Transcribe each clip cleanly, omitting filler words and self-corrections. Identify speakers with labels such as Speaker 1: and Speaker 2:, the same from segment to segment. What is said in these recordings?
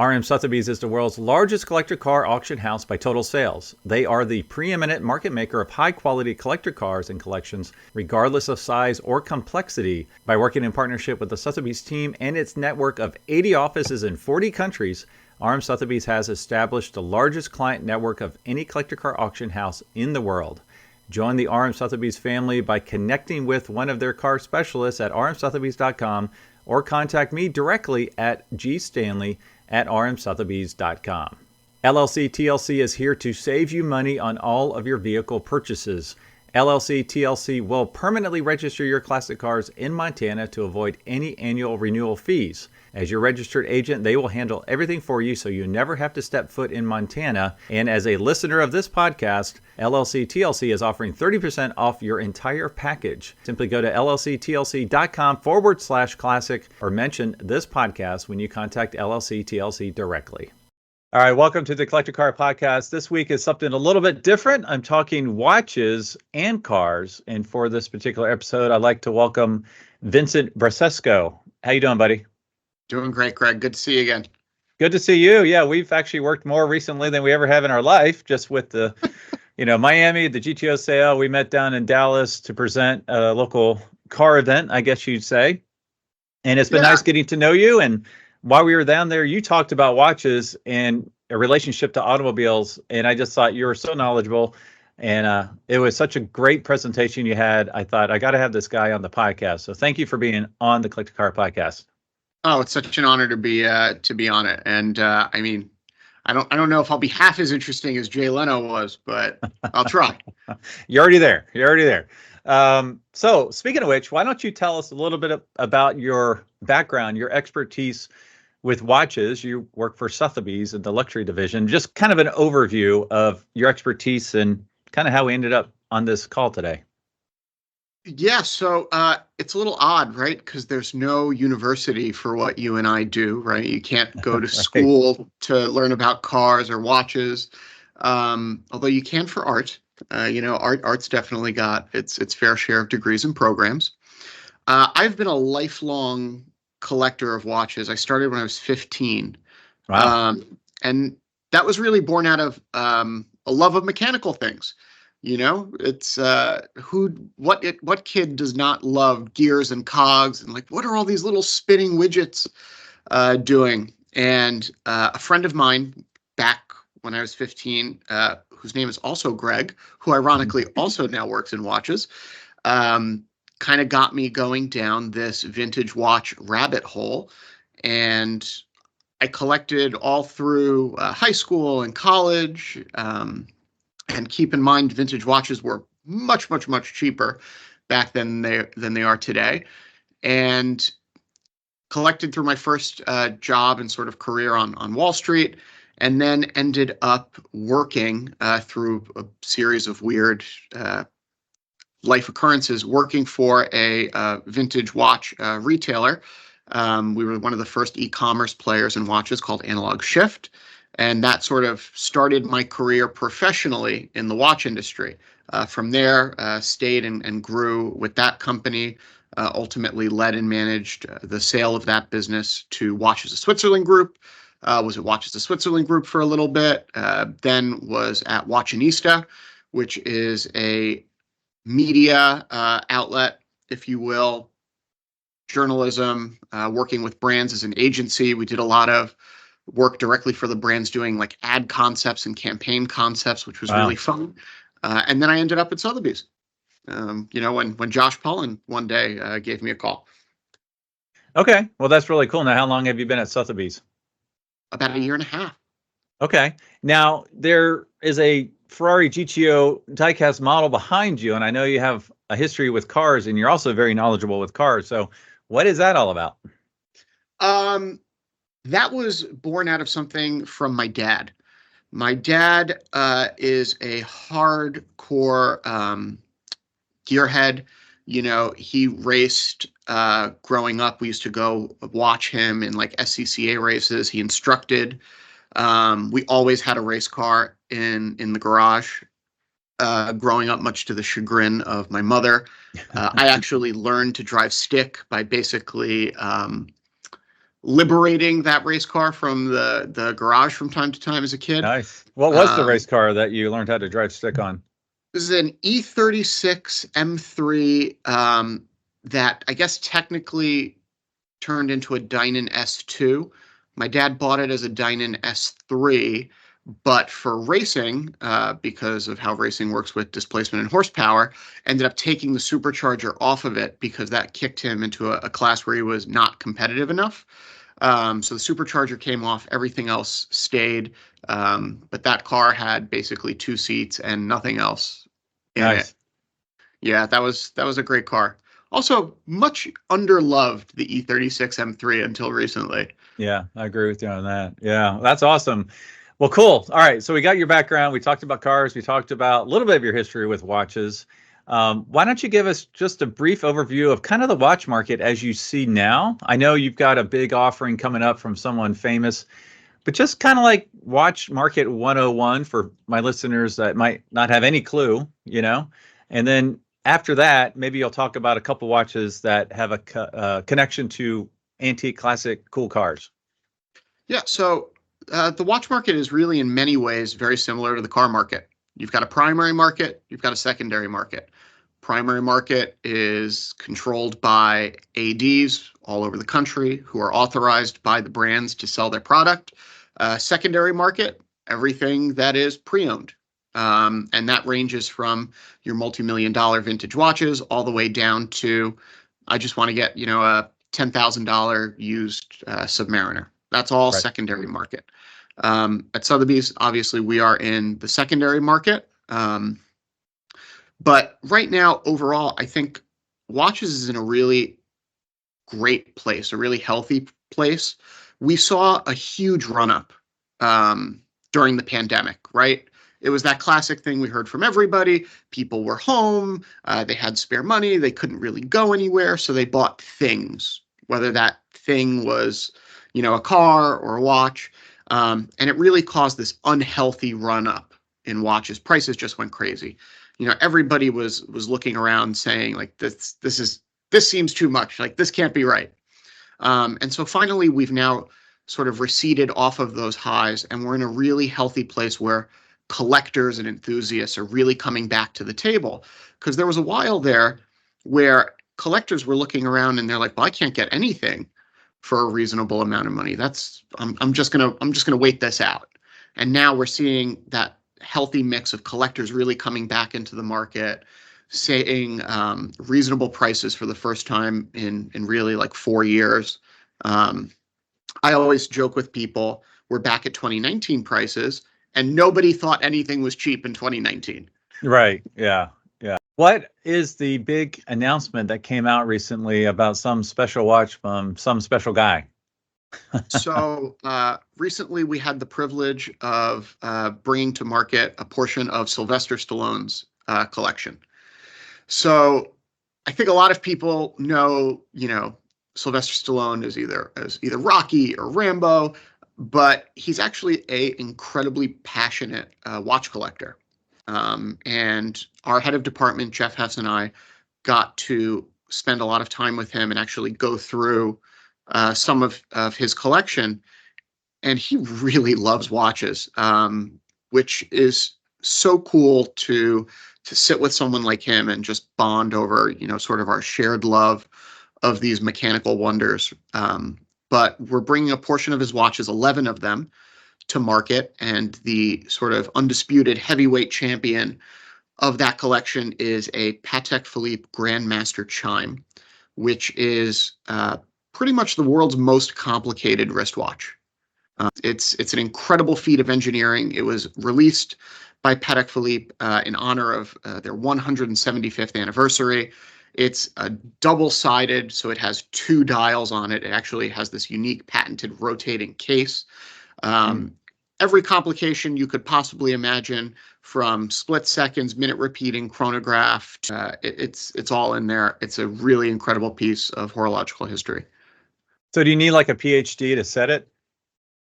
Speaker 1: RM Sotheby's is the world's largest collector car auction house by total sales. They are the preeminent market maker of high-quality collector cars and collections, regardless of size or complexity. By working in partnership with the Sotheby's team and its network of 80 offices in 40 countries, RM Sotheby's has established the largest client network of any collector car auction house in the world. Join the RM Sotheby's family by connecting with one of their car specialists at rmsotheby's.com or contact me directly at gstanley@rmsotheby's.com. LLC TLC is here to save you money on all of your vehicle purchases. LLC TLC will permanently register your classic cars in Montana to avoid any annual renewal fees. As your registered agent, they will handle everything for you so you never have to step foot in Montana. And as a listener of this podcast, LLC TLC is offering 30% off your entire package. Simply go to llctlc.com/classic or mention this podcast when you contact LLC TLC directly. All right, welcome to the Collector Car Podcast. This week is something a little bit different. I'm talking watches and cars. And for this particular episode, I'd like to welcome Vincent Brasesco. How you doing, buddy?
Speaker 2: Doing great, Greg. Good to see you again.
Speaker 1: Good to see you. Yeah, we've actually worked more recently than we ever have in our life, just with the, Miami, the GTO sale. We met down in Dallas to present a local car event, I guess you'd say. And it's been nice getting to know you. And while we were down there, you talked about watches and a relationship to automobiles. And I just thought you were so knowledgeable. And it was such a great presentation you had. I thought, I got to have this guy on the podcast. So thank you for being on the Collector Car Podcast.
Speaker 2: Oh, it's such an honor to be on it. And I don't know if I'll be half as interesting as Jay Leno was, but I'll try.
Speaker 1: You're already there. So speaking of which, why don't you tell us a little bit about your background, your expertise with watches? You work for Sotheby's in the luxury division. Just kind of an overview of your expertise and kind of how we ended up on this call today.
Speaker 2: Yeah, so it's a little odd, right? Because there's no university for what you and I do, right? You can't go to school to learn about cars or watches, although you can for art. Art's definitely got its fair share of degrees and programs. I've been a lifelong collector of watches. I started when I was 15.
Speaker 1: Wow.
Speaker 2: And that was really born out of a love of mechanical things. It's what kid does not love gears and cogs and what are all these little spinning widgets doing? And a friend of mine back when I was 15, whose name is also Greg, who ironically also now works in watches, kind of got me going down this vintage watch rabbit hole. And I collected all through high school and college. And keep in mind, vintage watches were much, much, much cheaper back then than they are today. And collected through my first job and sort of career on Wall Street, and then ended up working through a series of weird life occurrences, working for a vintage watch retailer. We were one of the first e-commerce players in watches called Analog Shift. And that sort of started my career professionally in the watch industry. From there, stayed and grew with that company, ultimately led and managed the sale of that business to Watches of Switzerland Group. Was at Watches of Switzerland Group for a little bit, then was at Watchinista, which is a media outlet, if you will, journalism, working with brands as an agency. We did a lot of work directly for the brands doing ad concepts and campaign concepts, which was really fun. And then I ended up at Sotheby's, when Josh Pullen one day gave me a call.
Speaker 1: Okay. Well, that's really cool. Now, how long have you been at Sotheby's?
Speaker 2: About a year and a half.
Speaker 1: Okay. Now, there is a Ferrari GTO diecast model behind you, and I know you have a history with cars, and you're also very knowledgeable with cars. So what is that all about?
Speaker 2: That was born out of something from my dad. My dad is a hardcore gearhead. He raced growing up. We used to go watch him in SCCA races. He instructed. We always had a race car in the garage. Growing up, much to the chagrin of my mother. I actually learned to drive stick by basically liberating that race car from the garage from time to time as a kid.
Speaker 1: Nice. What was the
Speaker 2: Um,
Speaker 1: race car that you learned how to drive stick on?
Speaker 2: this is an E36 M3 that I guess technically turned into a Dynan S2. My dad bought it as a Dynan S3, but for racing, because of how racing works with displacement and horsepower, ended up taking the supercharger off of it because that kicked him into a class where he was not competitive enough. So the supercharger came off, everything else stayed. But that car had basically two seats and nothing else in it.
Speaker 1: Nice.
Speaker 2: Yeah, that was a great car. Also, much underloved the E36 M3 until recently.
Speaker 1: Yeah, I agree with you on that. Yeah, that's awesome. Well, cool. All right, so we got your background. We talked about cars. We talked about a little bit of your history with watches. Why don't you give us just a brief overview of kind of the watch market as you see now? I know you've got a big offering coming up from someone famous, but just kind of like watch market 101 for my listeners that might not have any clue, you know? And then after that, maybe you'll talk about a couple watches that have a connection to antique, classic, cool cars.
Speaker 2: Yeah, so the watch market is really in many ways very similar to the car market. You've got a primary market, you've got a secondary market. Primary market is controlled by ADs all over the country who are authorized by the brands to sell their product. Secondary market, everything that is pre-owned. And that ranges from your multi-million dollar vintage watches all the way down to, I just want to get, a $10,000 used Submariner. That's all
Speaker 1: Right.
Speaker 2: secondary market. At Sotheby's, obviously, we are in the secondary market. But right now, overall, I think watches is in a really great place, a really healthy place. We saw a huge run up during the pandemic, right? It was that classic thing we heard from everybody. People were home, they had spare money, they couldn't really go anywhere, so they bought things, whether that thing was, a car or a watch. And it really caused this unhealthy run up in watches. Prices just went crazy. Everybody was looking around saying like this seems too much. Like this can't be right. And so finally, we've now sort of receded off of those highs, and we're in a really healthy place where collectors and enthusiasts are really coming back to the table. Because there was a while there where collectors were looking around and they're like, "Well, I can't get anything for a reasonable amount of money. I'm just gonna wait this out." And now we're seeing that healthy mix of collectors really coming back into the market, saying reasonable prices for the first time in really like 4 years. Um, I always joke with people, we're back at 2019 prices, and nobody thought anything was cheap in 2019.
Speaker 1: Right. Yeah. Yeah. What is the big announcement that came out recently about some special watch from some special guy?
Speaker 2: So recently, we had the privilege of bringing to market a portion of Sylvester Stallone's collection. So I think a lot of people know, Sylvester Stallone is either Rocky or Rambo, but he's actually a incredibly passionate watch collector. And our head of department, Jeff Hess, and I got to spend a lot of time with him and actually go through some of his collection. And he really loves watches, which is so cool to sit with someone like him and just bond over, sort of our shared love of these mechanical wonders. But we're bringing a portion of his watches, 11 of them, to market, and the sort of undisputed heavyweight champion of that collection is a Patek Philippe Grandmaster Chime, which is pretty much the world's most complicated wristwatch. It's an incredible feat of engineering. It was released by Patek Philippe in honor of their 175th anniversary. It's a double-sided, so it has two dials on it. It actually has this unique patented rotating case.
Speaker 1: Mm.
Speaker 2: Every complication you could possibly imagine, from split seconds, minute repeating, chronograph, it's all in there. It's a really incredible piece of horological history.
Speaker 1: So do you need like a PhD to set it?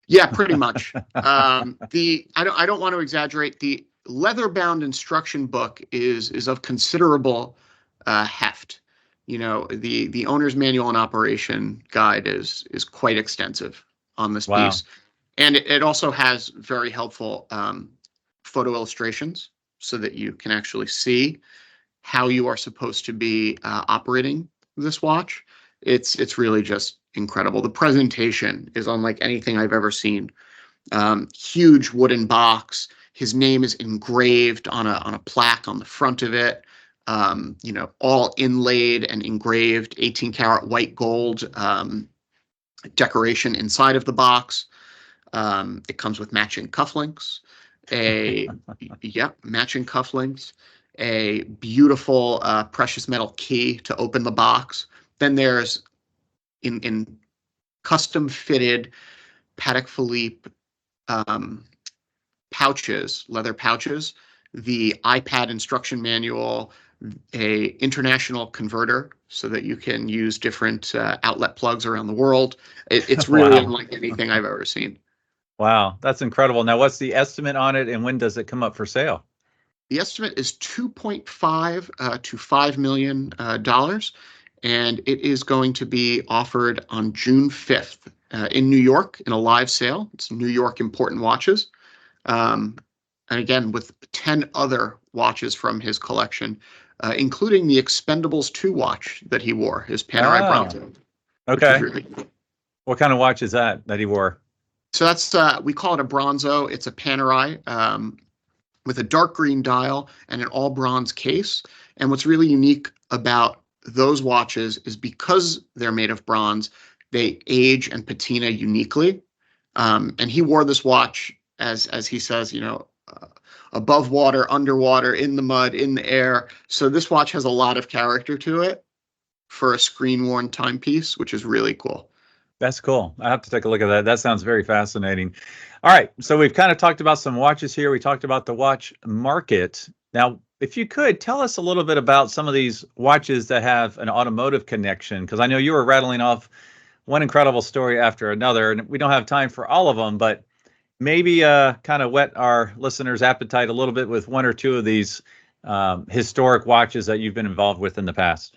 Speaker 2: Yeah, pretty much. I don't want to exaggerate. The leather-bound instruction book is of considerable heft, The owner's manual and operation guide is quite extensive on this
Speaker 1: Wow.
Speaker 2: piece, and it also has very helpful photo illustrations so that you can actually see how you are supposed to be operating this watch. It's really just incredible. The presentation is unlike anything I've ever seen. Huge wooden box. His name is engraved on a plaque on the front of it. All inlaid and engraved 18 karat white gold decoration inside of the box. It comes with matching cufflinks, matching cufflinks, a beautiful precious metal key to open the box. Then there's in custom fitted Patek Philippe pouches, leather pouches, the iPad instruction manual, a international converter so that you can use different outlet plugs around the world. It's really
Speaker 1: Wow.
Speaker 2: unlike anything I've ever seen.
Speaker 1: Wow. That's incredible. Now, what's the estimate on it and when does it come up for sale?
Speaker 2: The estimate is 2.5 to $5 million, and it is going to be offered on June 5th in New York in a live sale. It's New York Important Watches. And again, with 10 other watches from his collection, including the Expendables 2 watch that he wore, his Panerai
Speaker 1: Oh,
Speaker 2: Bronzo, which is
Speaker 1: okay.
Speaker 2: really cool.
Speaker 1: What kind of watch is that he wore?
Speaker 2: So that's we call it a Bronzo. It's a Panerai with a dark green dial and an all bronze case. And what's really unique about those watches is because they're made of bronze, they age and patina uniquely. And he wore this watch as he says, above water, underwater, in the mud, in the air. So this watch has a lot of character to it for a screen worn timepiece, which is really cool.
Speaker 1: That's cool. I have to take a look at that. That sounds very fascinating. All right. So we've kind of talked about some watches here. We talked about the watch market. Now, if you could tell us a little bit about some of these watches that have an automotive connection, because I know you were rattling off one incredible story after another, and we don't have time for all of them, but maybe kind of whet our listeners' appetite a little bit with one or two of these historic watches that you've been involved with in the past.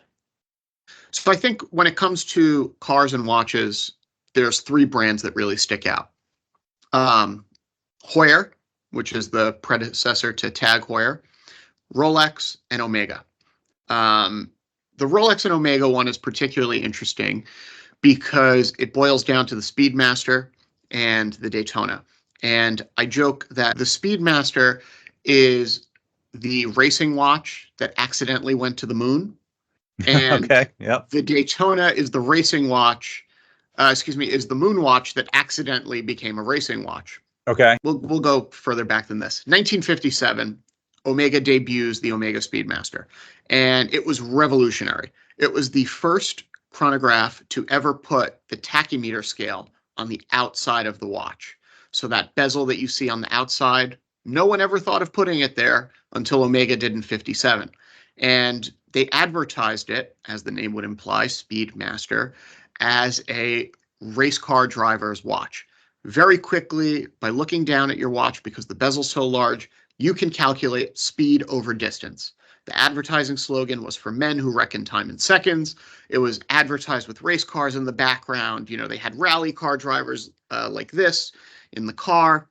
Speaker 2: So I think when it comes to cars and watches, there's three brands that really stick out. Heuer, which is the predecessor to Tag Heuer, Rolex, and Omega. The Rolex and Omega one is particularly interesting because it boils down to the Speedmaster and the Daytona. And I joke that the Speedmaster is the racing watch that accidentally went to the moon. And
Speaker 1: Okay. Yep.
Speaker 2: the Daytona is the racing watch, is the moon watch that accidentally became a racing watch.
Speaker 1: Okay.
Speaker 2: We'll go further back than this. 1957, Omega debuts the Omega Speedmaster, and it was revolutionary. It was the first chronograph to ever put the tachymeter scale on the outside of the watch. So that bezel that you see on the outside, no one ever thought of putting it there until Omega did in 57. And they advertised it, as the name would imply, Speedmaster, as a race car driver's watch. Very quickly, by looking down at your watch, because the bezel's so large, you can calculate speed over distance. The advertising slogan was for men who reckon time in seconds. It was advertised with race cars in the background. They had rally car drivers like this in the car.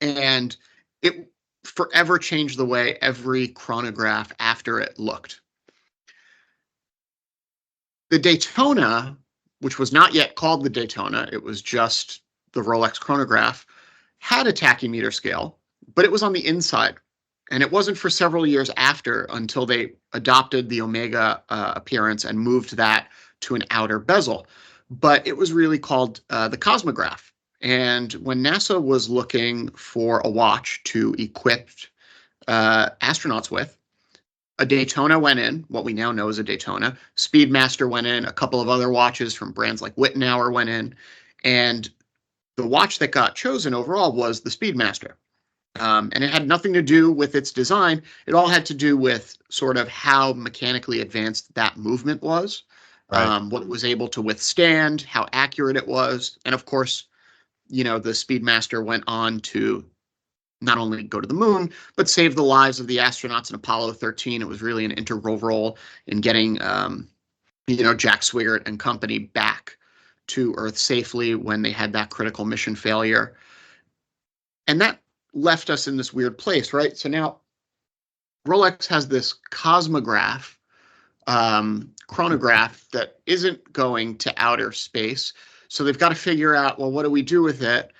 Speaker 2: And it forever changed the way every chronograph after it looked. The Daytona, which was not yet called the Daytona, it was just the Rolex chronograph, had a tachymeter scale, but it was on the inside. And it wasn't for several years after until they adopted the Omega appearance and moved that to an outer bezel. But it was really called the Cosmograph. And when NASA was looking for a watch to equip astronauts with, a Daytona went in, what we now know as a Daytona. Speedmaster went in, a couple of other watches from brands like Wittenauer went in, and the watch that got chosen overall was the Speedmaster. And it had nothing to do with its design. It all had to do with sort of how mechanically advanced that movement was,
Speaker 1: Right.
Speaker 2: what it was able to withstand, how accurate it was. And of course, the Speedmaster went on to not only go to the moon, but save the lives of the astronauts in Apollo 13. It was really an integral role in getting, Jack Swigert and company back to Earth safely when they had that critical mission failure. And that left us in this weird place, right? So now Rolex has this cosmograph, chronograph that isn't going to outer space. So they've got to figure out, well, what do we do with it?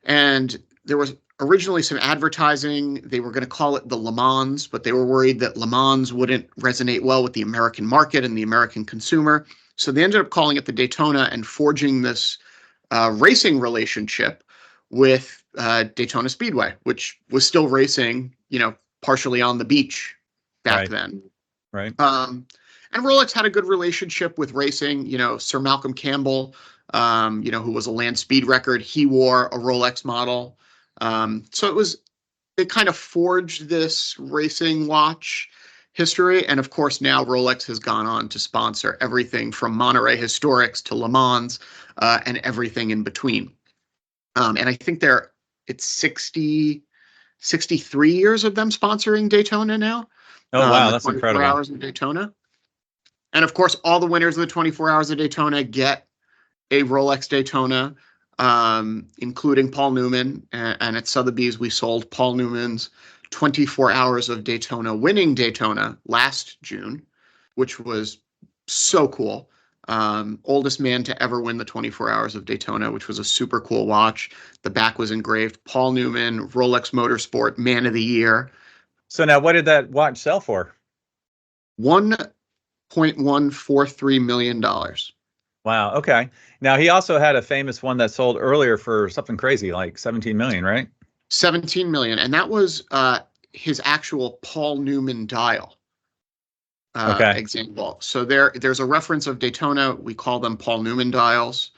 Speaker 2: And there was originally some advertising. They were going to call it the Le Mans, but they were worried that Le Mans wouldn't resonate well with the American market and the American consumer. So they ended up calling it the Daytona and forging this racing relationship with Daytona Speedway, which was still racing, partially on the beach back then.
Speaker 1: Right.
Speaker 2: And Rolex had a good relationship with racing. Sir Malcolm Campbell, who was a land speed record, he wore a Rolex model. So it kind of forged this racing watch history. And of course, now Rolex has gone on to sponsor everything from Monterey Historics to Le Mans, and everything in between. And I think it's 63 years of them sponsoring Daytona now.
Speaker 1: Oh, wow. That's incredible.
Speaker 2: 24 hours of Daytona. And of course, all the winners of the 24 hours of Daytona get a Rolex Daytona, including Paul Newman. And at Sotheby's, we sold Paul Newman's 24 hours of Daytona, winning Daytona last June, which was so cool. Oldest man to ever win the 24 hours of Daytona, which was a super cool watch. The back was engraved Paul Newman, Rolex Motorsport, Man of the Year.
Speaker 1: So now what did that watch sell for?
Speaker 2: $1.143 million.
Speaker 1: Wow. Okay. Now he also had a famous one that sold earlier for something crazy, like 17 million, right?
Speaker 2: 17 million. And that was his actual Paul Newman dial. Example. So there's a reference of Daytona. We call them Paul Newman dials,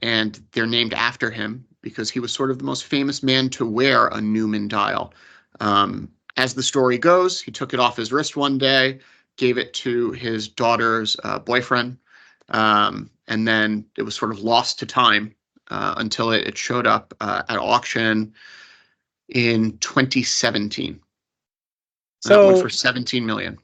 Speaker 2: and they're named after him because he was sort of the most famous man to wear a Newman dial. As the story goes, he took it off his wrist one day, gave it to his daughter's boyfriend, and then it was sort of lost to time until it showed up at auction in 2017. So it went for 17 million.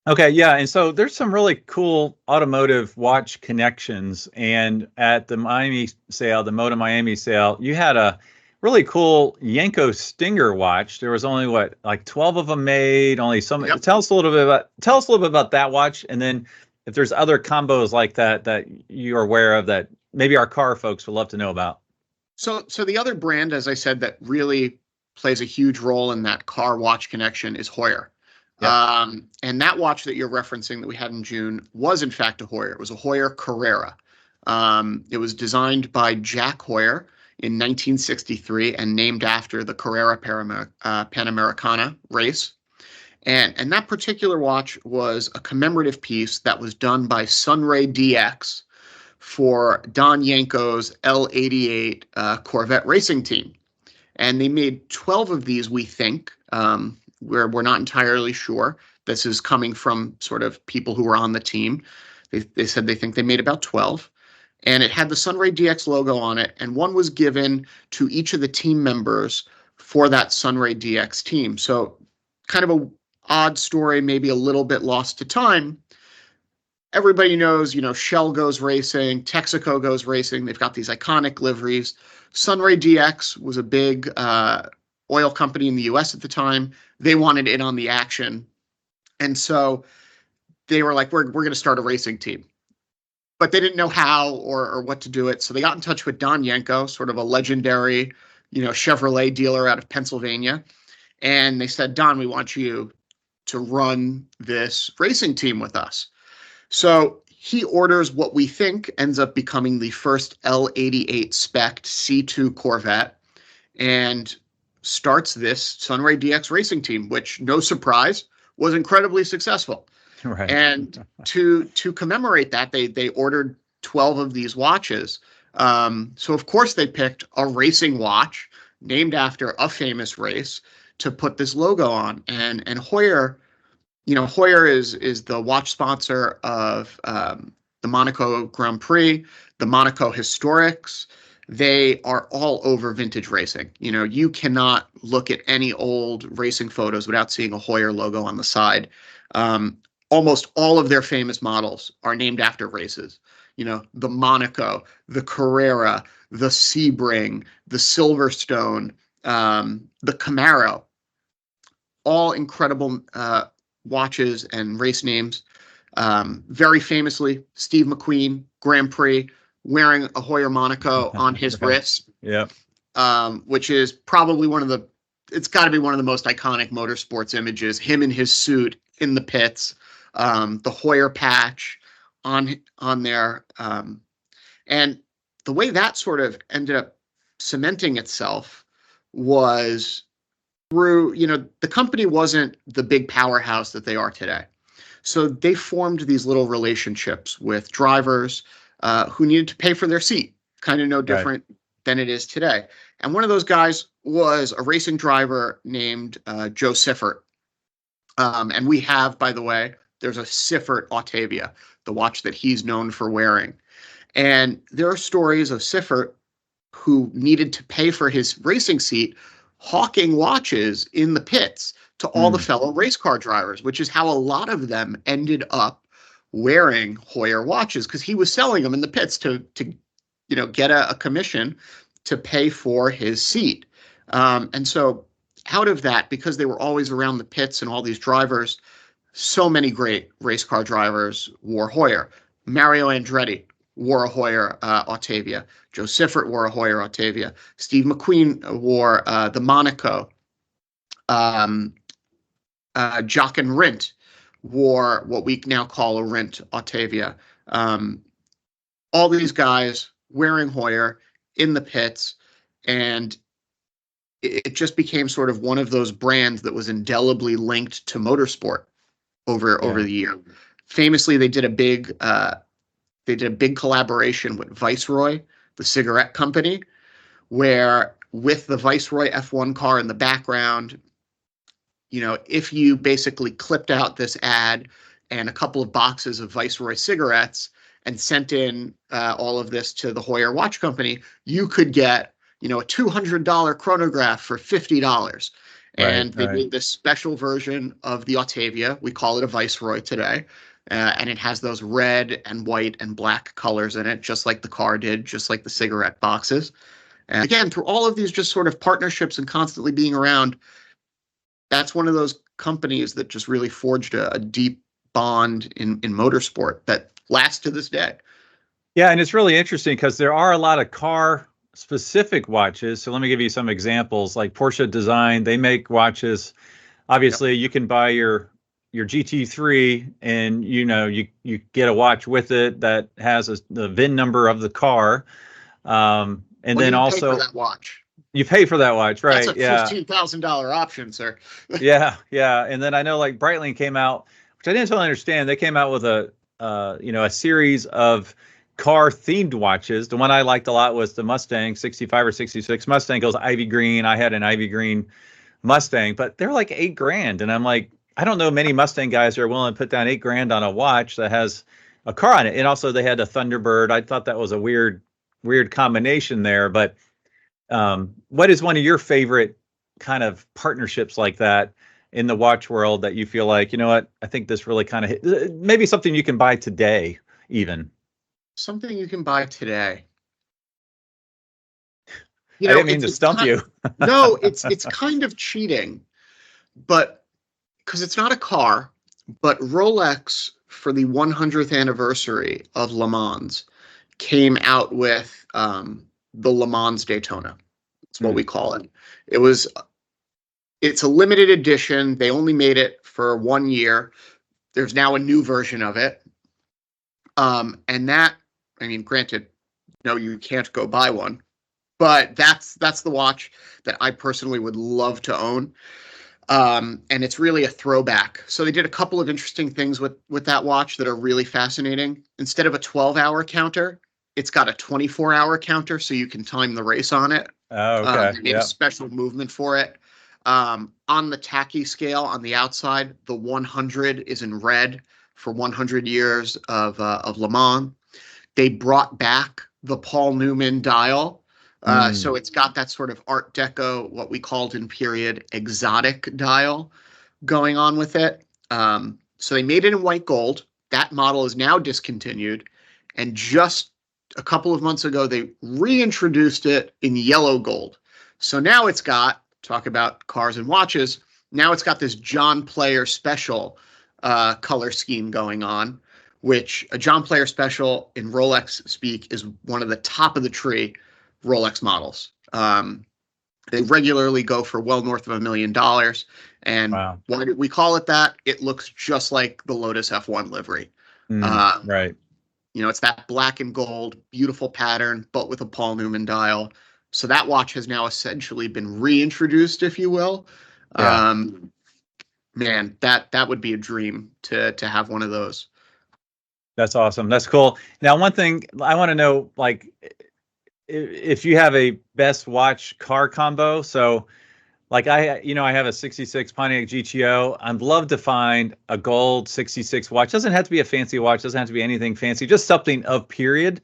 Speaker 1: Okay, yeah, and so there's some really cool automotive watch connections. And at the Miami sale, the Moda Miami sale, you had a really cool Yenko Stinger watch. There was only like 12 of them made. Only some. Yep. Tell us a little bit about that watch, and then if there's other combos like that you're aware of that maybe our car folks would love to know about.
Speaker 2: So the other brand, as I said, that really plays a huge role in that car watch connection is Heuer. Yep. And that watch that you're referencing that we had in June was in fact a Heuer. It was a Heuer Carrera. It was designed by Jack Heuer in 1963 and named after the Carrera Panamericana race. And that particular watch was a commemorative piece that was done by Sunray DX for Don Yanko's L88 Corvette racing team. And they made 12 of these, we think. We're not entirely sure. This is coming from sort of people who were on the team. They said they think they made about 12. And it had the Sunray DX logo on it. And one was given to each of the team members for that Sunray DX team. So kind of a odd story, maybe a little bit lost to time. Everybody knows, Shell goes racing, Texaco goes racing. They've got these iconic liveries. Sunray DX was a big oil company in the US at the time. They wanted in on the action. And so they were like, we're going to start a racing team. But they didn't know how or what to do it. So they got in touch with Don Yanko, sort of a legendary, Chevrolet dealer out of Pennsylvania. And they said, Don, we want you to run this racing team with us. So he orders what we think ends up becoming the first L88 spec C2 Corvette and starts this Sunray DX racing team, which, no surprise, was incredibly successful. Right. And to commemorate that, they ordered 12 of these watches. So of course they picked a racing watch named after a famous race to put this logo on. And Heuer, Heuer is the watch sponsor of the Monaco Grand Prix, the Monaco Historics, They are all over vintage racing. You know, you cannot look at any old racing photos without seeing a Heuer logo on the side. Um, Almost all of their famous models are named after races. You know, the Monaco, the Carrera, the Sebring, the Silverstone, the Camaro, all incredible watches and race names. Very famously, Steve McQueen, Grand Prix, wearing a Heuer Monaco on his
Speaker 1: Right.
Speaker 2: wrist,
Speaker 1: Yeah.
Speaker 2: which is probably it's got to be one of the most iconic motorsports images. Him in his suit in the pits, the Heuer patch on there, and the way that sort of ended up cementing itself was through, the company wasn't the big powerhouse that they are today. So they formed these little relationships with drivers who needed to pay for their seat, kind of no
Speaker 1: Right.
Speaker 2: different than it is today. And one of those guys was a racing driver named Joe Siffert. And we have, by the way, there's a Siffert Autavia, the watch that he's known for wearing. And there are stories of Siffert who needed to pay for his racing seat, hawking watches in the pits to all the
Speaker 1: Mm.
Speaker 2: fellow race car drivers, which is how a lot of them ended up wearing Heuer watches, because he was selling them in the pits to get a commission to pay for his seat. And so out of that, because they were always around the pits and all these drivers, so many great race car drivers wore Heuer. Mario Andretti wore a Heuer Autavia. Joe Siffert wore a Heuer Autavia. Steve McQueen wore the Monaco. Jock and Rindt wore what we now call a Rindt Autavia. All these guys wearing Heuer in the pits, and it just became sort of one of those brands that was indelibly linked to motorsport over
Speaker 1: Yeah.
Speaker 2: the year. Famously, they did a big collaboration with Viceroy, the cigarette company, where with the Viceroy F1 car in the background, if you basically clipped out this ad and a couple of boxes of Viceroy cigarettes and sent in all of this to the Heuer Watch Company, you could get, a $200 chronograph for $50.
Speaker 1: Right.
Speaker 2: And they
Speaker 1: Right.
Speaker 2: made this special version of the Autavia. We call it a Viceroy today. And it has those red and white and black colors in it, just like the car did, just like the cigarette boxes. And again, through all of these just sort of partnerships and constantly being around, that's one of those companies that just really forged a deep bond in motorsport that lasts to this day.
Speaker 1: Yeah, and it's really interesting because there are a lot of car specific watches. So let me give you some examples. Like Porsche Design, they make watches. Obviously, you can buy your GT3 and you get a watch with it that has the VIN number of the car. And
Speaker 2: What do
Speaker 1: then
Speaker 2: you pay for
Speaker 1: also
Speaker 2: that watch?
Speaker 1: you pay for that watch,
Speaker 2: That's
Speaker 1: right?
Speaker 2: a
Speaker 1: Yeah.
Speaker 2: $15,000 option, sir.
Speaker 1: Yeah, yeah. And then I know like Breitling came out, which I didn't totally understand. They came out with a series of car themed watches. The one I liked a lot was the Mustang 65 or 66. Mustang goes ivy green. I had an ivy green Mustang, but they're like $8,000. And I'm like, I don't know many Mustang guys that are willing to put down $8,000 on a watch that has a car on it. And also they had a Thunderbird. I thought that was a weird combination there. But what is one of your favorite kind of partnerships like that in the watch world that you feel like, you know what, I think this really kind of hit, maybe something you can buy today, even?
Speaker 2: Something you can buy today.
Speaker 1: I didn't mean to stump you.
Speaker 2: No, it's kind of cheating, but because it's not a car, but Rolex for the 100th anniversary of Le Mans came out with the Le Mans Daytona. That's what
Speaker 1: Hmm.
Speaker 2: we call it. It's a limited edition. They only made it for 1 year. There's now a new version of it. And that, I mean, granted, no, you can't go buy one, but that's the watch that I personally would love to own. And it's really a throwback. So they did a couple of interesting things with that watch that are really fascinating. Instead of a 12-hour counter, it's got a 24-hour counter, so you can time the race on it.
Speaker 1: Oh, okay.
Speaker 2: They made a
Speaker 1: Yeah.
Speaker 2: special movement for it. On the tacky scale on the outside, the 100 is in red for 100 years of Le Mans. They brought back the Paul Newman dial,
Speaker 1: Mm.
Speaker 2: So it's got that sort of Art Deco, what we called in period exotic dial going on with it. So they made it in white gold. That model is now discontinued. And just a couple of months ago, they reintroduced it in yellow gold. So now it's got, talk about cars and watches, now it's got this John Player special color scheme going on, which a John Player special in Rolex speak is one of the top of the tree Rolex models. They regularly go for well north of $1 million. And
Speaker 1: Wow.
Speaker 2: why do we call it that? It looks just like the Lotus F1 livery.
Speaker 1: Right.
Speaker 2: It's that black and gold, beautiful pattern, but with a Paul Newman dial. So that watch has now essentially been reintroduced, if you will.
Speaker 1: Yeah.
Speaker 2: Man, that would be a dream to have one of those.
Speaker 1: That's awesome. That's cool. Now, one thing I want to know, like, if you have a best watch car combo. So, like, I have a 66 Pontiac GTO. I'd love to find a gold 66 watch. Doesn't have to be a fancy watch. Doesn't have to be anything fancy. Just something of period.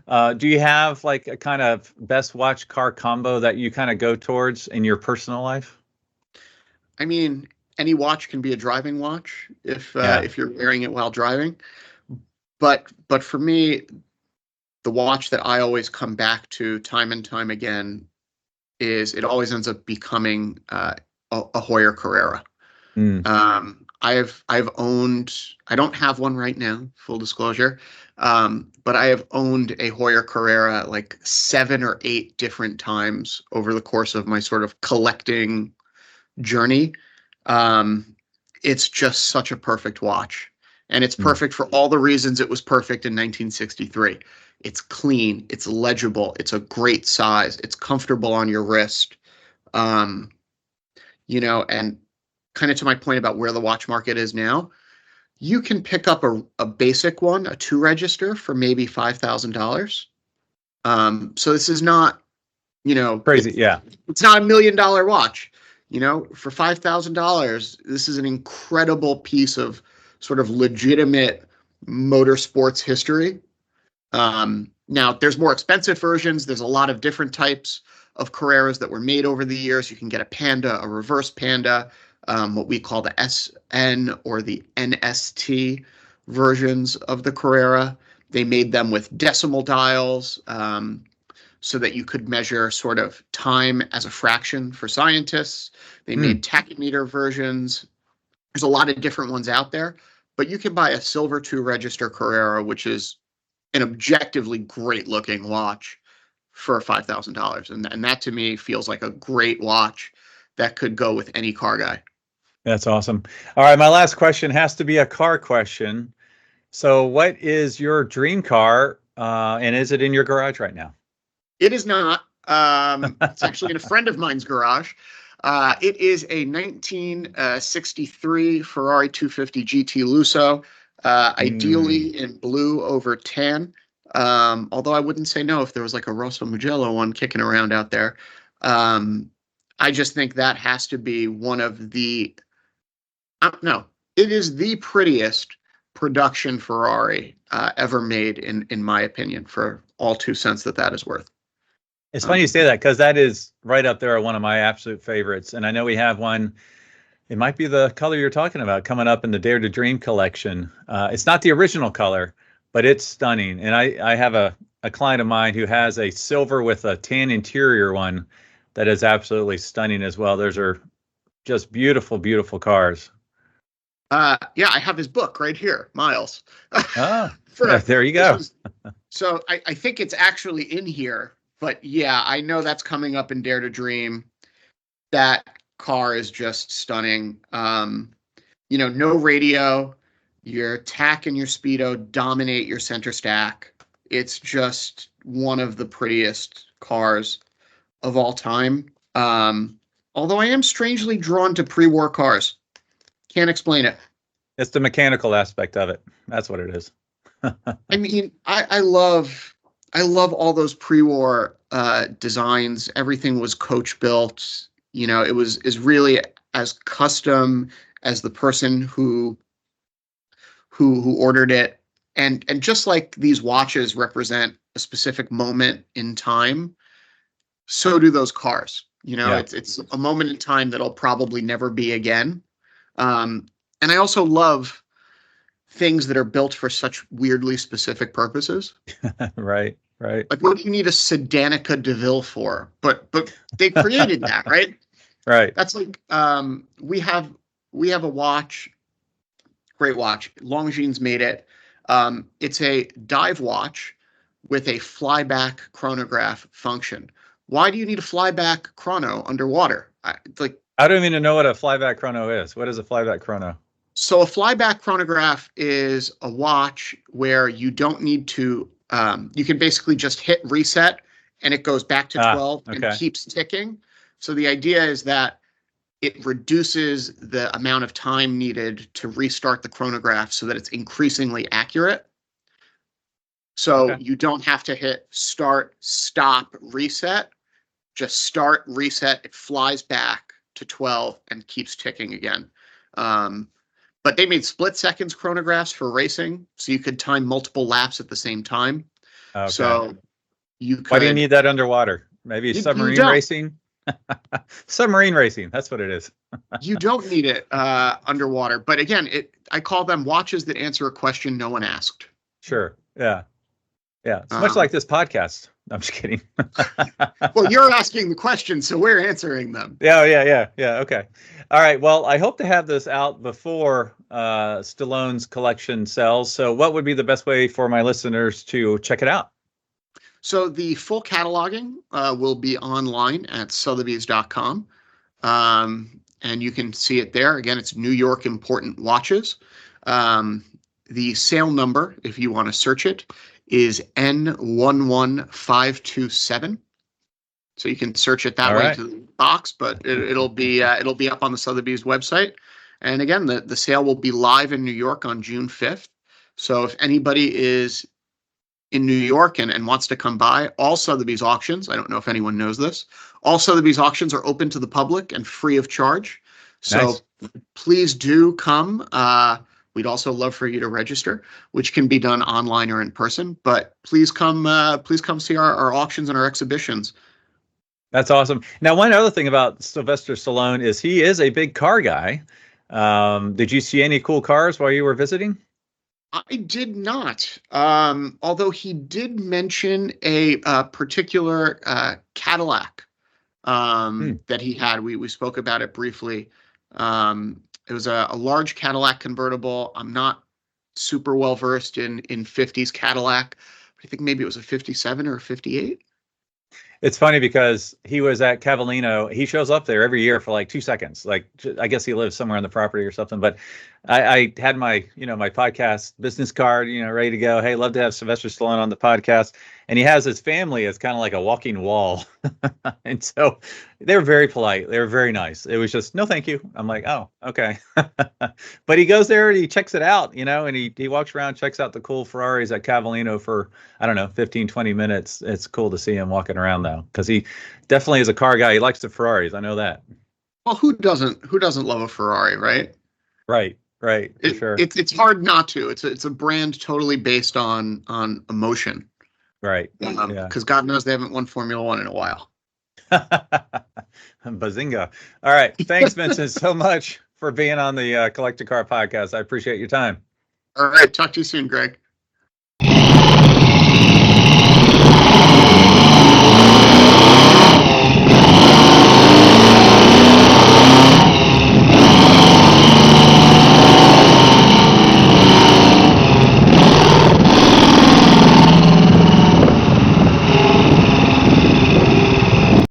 Speaker 1: Do you have like a kind of best watch car combo that you kind of go towards in your personal life?
Speaker 2: I mean, any watch can be a driving watch
Speaker 1: Yeah.
Speaker 2: if you're wearing it while driving. But for me, the watch that I always come back to time and time again is it always ends up becoming a Heuer Carrera.
Speaker 1: Mm.
Speaker 2: I've owned. I don't have one right now, full disclosure, but I have owned a Heuer Carrera like 7 or 8 different times over the course of my sort of collecting journey. Um, it's just such a perfect watch. And it's
Speaker 1: Mm.
Speaker 2: perfect for all the reasons it was perfect in 1963. It's clean, it's legible, it's a great size, it's comfortable on your wrist. Um, and kind of to my point about where the watch market is now, you can pick up a basic one, a 2 register for maybe $5,000. So this is not,
Speaker 1: Crazy. Yeah.
Speaker 2: it's not $1 million watch. For $5,000, this is an incredible piece of sort of legitimate motorsports history. Now, there's more expensive versions. There's a lot of different types of Carreras that were made over the years. You can get a Panda, a reverse Panda, what we call the SN or the NST versions of the Carrera. They made them with decimal dials, so that you could measure sort of time as a fraction for scientists. They
Speaker 1: Mm.
Speaker 2: made tachymeter versions. There's a lot of different ones out there, but you can buy a silver 2 register Carrera, which is an objectively great looking watch for $5,000. And that to me feels like a great watch that could go with any car guy.
Speaker 1: That's awesome. All right. My last question has to be a car question. So, what is your dream car? And is it in your garage right now?
Speaker 2: It is not. It's actually in a friend of mine's garage. It is a 1963 Ferrari 250 GT Lusso,
Speaker 1: Mm.
Speaker 2: ideally in blue over tan. Although I wouldn't say no if there was like a Rosso Mugello one kicking around out there. Um, I just think that has to be one of the, no, it is the prettiest production Ferrari ever made, in my opinion, for all 2 cents that is worth.
Speaker 1: It's funny you
Speaker 2: Um,
Speaker 1: say that because that is right up there, one of my absolute favorites. And I know we have one. It might be the color you're talking about coming up in the Dare to Dream collection. It's not the original color, but it's stunning. And I have a client of mine who has a silver with a tan interior one that is absolutely stunning as well. Those are just beautiful, beautiful cars.
Speaker 2: yeah, I have his book right here, Miles.
Speaker 1: Oh,
Speaker 2: For
Speaker 1: there you
Speaker 2: this
Speaker 1: go.
Speaker 2: was so I think it's actually in here, but yeah, I know that's coming up in Dare to Dream. That car is just stunning. No radio, your tack and your speedo dominate your center stack. It's just one of the prettiest cars of all time. Although I am strangely drawn to pre-war cars. Can't explain it.
Speaker 1: It's the mechanical aspect of it. That's what it is.
Speaker 2: I mean, I love all those pre-war designs. Everything was coach built. It was is really as custom as the person who ordered it. And just like these watches represent a specific moment in time, so do those cars. You know,
Speaker 1: Yeah.
Speaker 2: it's a moment in time that'll probably never be again. And I also love things that are built for such weirdly specific purposes.
Speaker 1: Right. Right.
Speaker 2: Like, what do you need a Sedanica DeVille for? But they created that, right?
Speaker 1: Right.
Speaker 2: That's like we have a watch, great watch. Longines made it. It's a dive watch with a flyback chronograph function. Why do you need a flyback chrono underwater? Like,
Speaker 1: I don't even know what a flyback chrono is. What is a flyback chrono?
Speaker 2: so a flyback chronograph is a watch where you don't need to. You can basically just hit reset and it goes back to 12 and
Speaker 1: Okay.
Speaker 2: keeps ticking. So the idea is that it reduces the amount of time needed to restart the chronograph so that it's increasingly accurate. So
Speaker 1: Okay.
Speaker 2: you don't have to hit start, stop, reset. Just start, reset. It flies back to 12 and keeps ticking again. But they made split seconds chronographs for racing, so you could time multiple laps at the same time.
Speaker 1: Okay.
Speaker 2: So you
Speaker 1: Why do you
Speaker 2: could.
Speaker 1: need that underwater? Maybe
Speaker 2: You
Speaker 1: submarine
Speaker 2: don't.
Speaker 1: racing? Submarine racing. That's what it is.
Speaker 2: You don't need it underwater. But again, I call them watches that answer a question no one asked.
Speaker 1: Sure. Yeah. Yeah. It's much
Speaker 2: Um,
Speaker 1: like this podcast. I'm just kidding.
Speaker 2: well, you're asking the questions, so we're answering them.
Speaker 1: Yeah. Okay. All right. Well, I hope to have this out before Stallone's collection sells. So, what would be the best way for my listeners to check it out?
Speaker 2: So the full cataloging will be online at sotheby's.com. And you can see it there. Again, it's New York Important Watches. The sale number, if you want to search it, is N11527. So you can search it that
Speaker 1: All
Speaker 2: way
Speaker 1: right.
Speaker 2: to the box, but it'll be up on the Sotheby's website. And again, the sale will be live in New York on June 5th. So if anybody is in New York and wants to come by, all Sotheby's auctions, I don't know if anyone knows this, all Sotheby's auctions are open to the public and free of charge. So
Speaker 1: Nice.
Speaker 2: please do come. We'd also love for you to register, which can be done online or in person. But please come see our auctions and our exhibitions.
Speaker 1: That's awesome. Now, one other thing about Sylvester Stallone is he is a big car guy. Did you see any cool cars while you were visiting?
Speaker 2: I did not. Although he did mention a particular Cadillac that he had. We spoke about it briefly. It was a large Cadillac convertible. I'm not super well versed in 50s Cadillac. I think maybe it was a 57 or a 58.
Speaker 1: It's funny because he was at Cavallino. He shows up there every year for like 2 seconds. Like, I guess he lives somewhere on the property or something. But I had my, my podcast business card, ready to go. Hey, love to have Sylvester Stallone on the podcast. And he has his family as kind of like a walking wall. And so they were very polite. They were very nice. It was just, no, thank you. I'm like, oh, okay. But he goes there and he checks it out, and he walks around, checks out the cool Ferraris at Cavallino for, I don't know, 15, 20 minutes. It's cool to see him walking around though, because he definitely is a car guy. He likes the Ferraris. I know that.
Speaker 2: Well, who doesn't love a Ferrari, right?
Speaker 1: Right, for sure.
Speaker 2: It's hard not to. It's a brand totally based on emotion.
Speaker 1: Right. Yeah.
Speaker 2: Because God knows they haven't won Formula One in a while.
Speaker 1: Bazinga. All right. Thanks, Vincent, so much for being on the Collector Car podcast. I appreciate your time.
Speaker 2: All right. Talk to you soon, Greg.